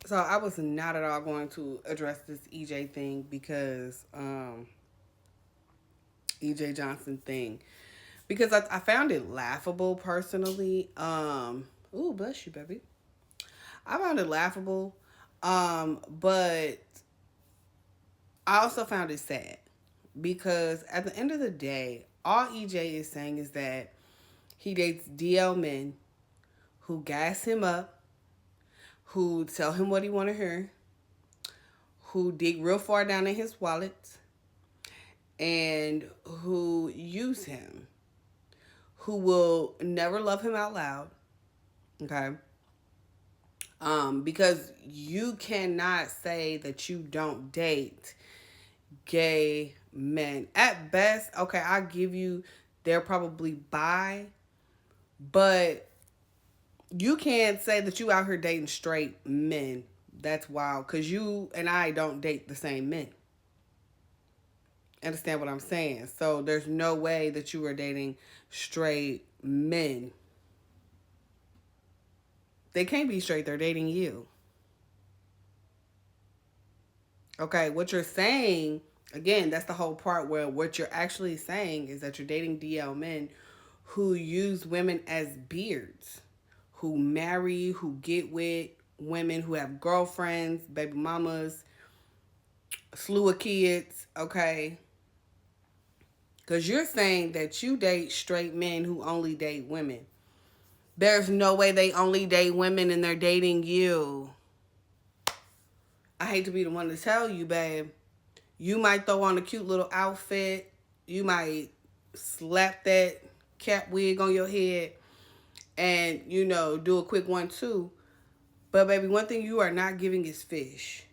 So I was not at all going to address this EJ thing because EJ Johnson thing because I found it laughable personally. Ooh, bless you, baby. I found it laughable, but I also found it sad because at the end of the day, all EJ is saying is that he dates DL men who gas him up, who tell him what he want to hear, who dig real far down in his wallet, and who use him, who will never love him out loud. Okay. Because you cannot say that you don't date gay men. At best, okay, I'll give you they're probably bi, but you can't say that you out here dating straight men. That's wild. Cause you and I don't date the same men. Understand what I'm saying? So there's no way that you are dating straight men. They can't be straight, they're dating you. Okay, what you're saying, again, that's the whole part where what you're actually saying is that you're dating DL men who use women as beards, who marry, who get with women, who have girlfriends, baby mamas, slew of kids, okay? Because you're saying that you date straight men who only date women. There's no way they only date women and they're dating you. I hate to be the one to tell you, babe. You might throw on a cute little outfit. You might slap that cap wig on your head and, do a quick 1-2. But, baby, one thing you are not giving is fish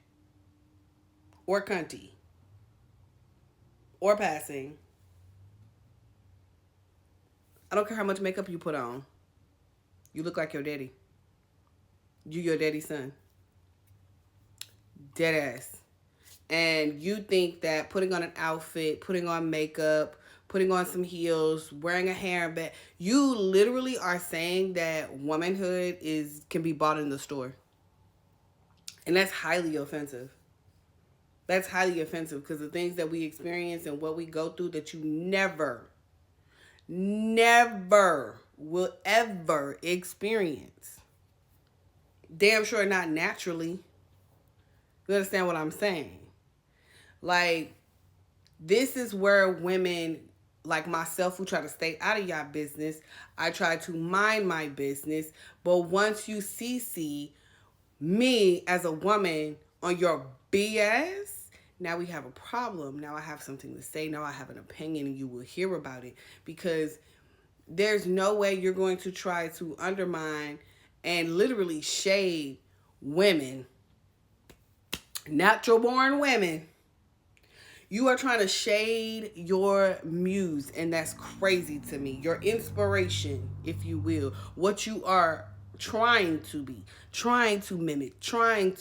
or cunty or passing. I don't care how much makeup you put on. You look like your daddy. You your daddy's son. Dead ass. And you think that putting on an outfit, putting on makeup, putting on some heels, wearing a hairband, you literally are saying that womanhood can be bought in the store. And that's highly offensive. That's highly offensive because the things that we experience and what we go through that you never will ever experience. Damn sure not naturally. You understand what I'm saying? Like, this is where women like myself who try to stay out of y'all business, I try to mind my business. But once you see me as a woman on your BS, now we have a problem. Now I have something to say. Now I have an opinion and you will hear about it. Because there's no way you're going to try to undermine and literally shade women, natural born women. You are trying to shade your muse, and that's crazy to me. Your inspiration, if you will, what you are trying to be, trying to mimic, trying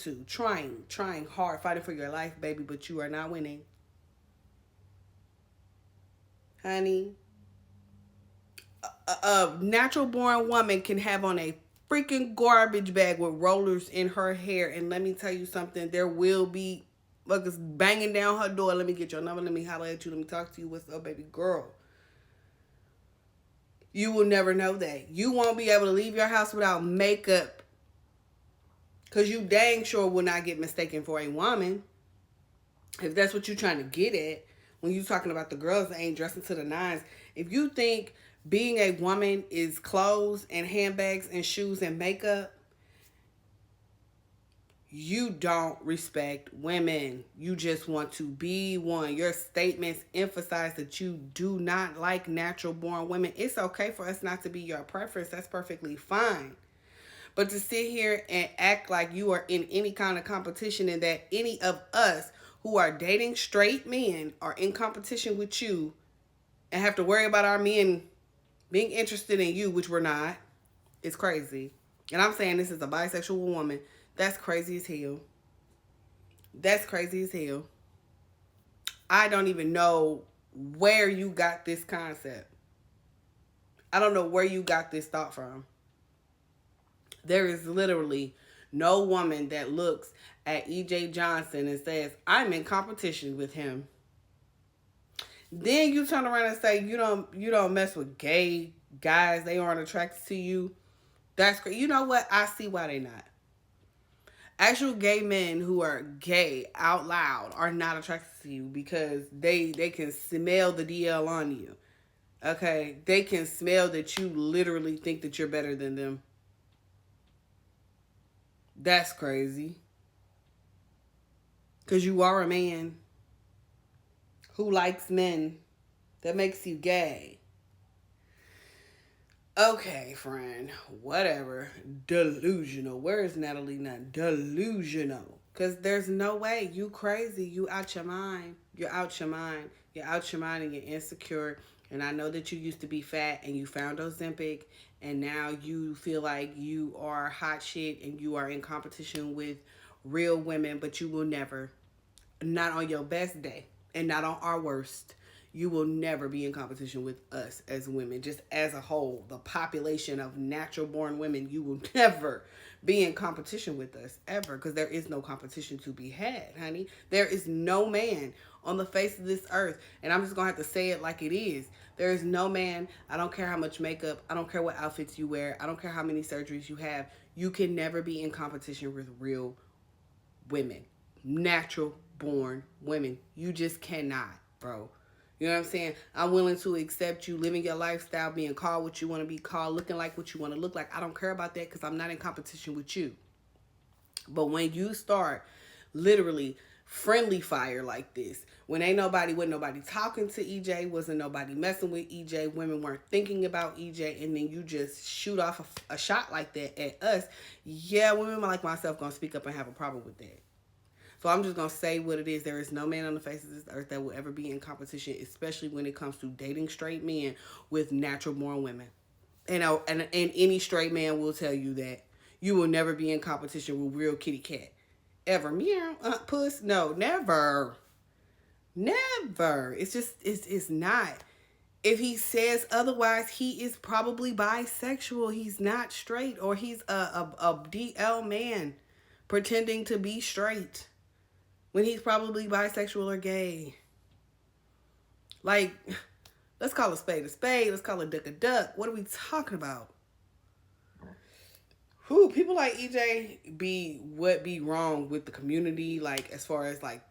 hard, fighting for your life, baby, but you are not winning. Honey, a natural born woman can have on a freaking garbage bag with rollers in her hair, and let me tell you something, there will be fuckers banging down her door. Let me get your number. Let me holler at you. Let me talk to you. What's up, baby girl? You will never know that. You won't be able to leave your house without makeup because you dang sure will not get mistaken for a woman. If that's what you're trying to get at when you're talking about the girls that ain't dressing to the nines. If you think being a woman is clothes and handbags and shoes and makeup, you don't respect women. You just want to be one. Your statements emphasize that you do not like natural born women. It's okay for us not to be your preference. That's perfectly fine. But to sit here and act like you are in any kind of competition and that any of us who are dating straight men are in competition with you and have to worry about our men being interested in you, which we're not, it's crazy. And I'm saying this is a bisexual woman. That's crazy as hell. That's crazy as hell. I don't even know where you got this concept. I don't know where you got this thought from. There is literally No woman that looks at EJ Johnson and says, I'm in competition with him. Then you turn around and say you don't mess with gay guys, they aren't attracted to you. That's great. You know what? I see why they not. Actual gay men who are gay out loud are not attracted to you because they can smell the DL on you. Okay? They can smell that you literally think that you're better than them. That's crazy. Cuz you are a man who likes men. That makes you gay. Okay, friend. Whatever. Delusional. Where is Natalie Nunn? Delusional. Because there's no way. You crazy. You out your mind. You're out your mind. You're out your mind and you're insecure. And I know that you used to be fat and you found Ozempic and now you feel like you are hot shit and you are in competition with real women, but you will never, not on your best day and not on our worst, you will never be in competition with us as women. Just as a whole, the population of natural born women, you will never be in competition with us ever, because there is no competition to be had, honey. There is no man on the face of this earth, and I'm just gonna have to say it like it is. There is no man. I don't care how much makeup, I don't care what outfits you wear, I don't care how many surgeries you have, you can never be in competition with real women, natural born women. You just cannot, bro. You know what I'm saying? I'm willing to accept you living your lifestyle, being called what you want to be called, looking like what you want to look like. I don't care about that because I'm not in competition with you. But when you start literally friendly fire like this, when wasn't nobody talking to EJ, wasn't nobody messing with EJ, women weren't thinking about EJ, and then you just shoot off a shot like that at us, yeah, women like myself gonna speak up and have a problem with that. So I'm just going to say what it is. There is no man on the face of this earth that will ever be in competition, especially when it comes to dating straight men with natural born women. And any straight man will tell you that you will never be in competition with real kitty cat. Ever. Meow, puss. No, never. Never. It's not. If he says otherwise, he is probably bisexual. He's not straight, or he's a DL man pretending to be straight when he's probably bisexual or gay. Like, let's call a spade a spade. Let's call a duck a duck. What are we talking about? Who people like EJ be wrong with the community? Like, as far as like,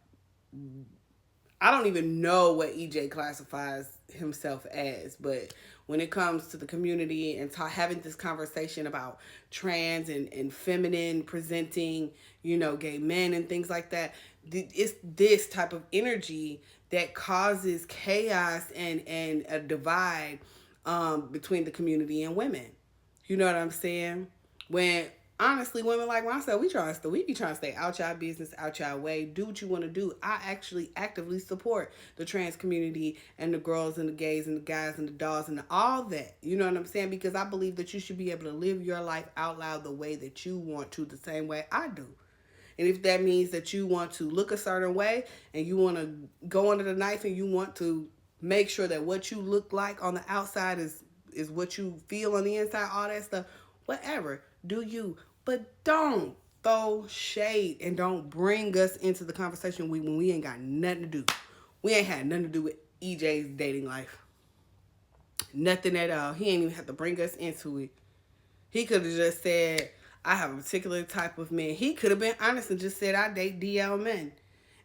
I don't even know what EJ classifies himself as, but when it comes to the community and having this conversation about trans and feminine presenting, gay men and things like that, it's this type of energy that causes chaos and a divide between the community and women. You know what I'm saying? When honestly, women like myself, we be trying to stay out y'all business, out y'all way, do what you want to do. I actually actively support the trans community and the girls and the gays and the guys and the dolls and all that. You know what I'm saying? Because I believe that you should be able to live your life out loud the way that you want to, the same way I do. And if that means that you want to look a certain way and you want to go under the knife and you want to make sure that what you look like on the outside is what you feel on the inside, all that stuff, whatever, do you. But don't throw shade and don't bring us into the conversation when we ain't got nothing to do. We ain't had nothing to do with EJ's dating life. Nothing at all. He ain't even have to bring us into it. He could have just said, I have a particular type of men. He could have been honest and just said, I date DL men.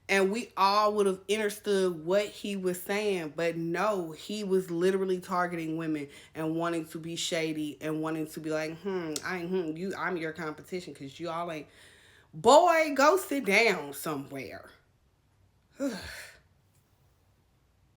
And we all would have understood what he was saying. But no, he was literally targeting women and wanting to be shady and wanting to be like, I'm your competition because you all ain't. Boy, go sit down somewhere.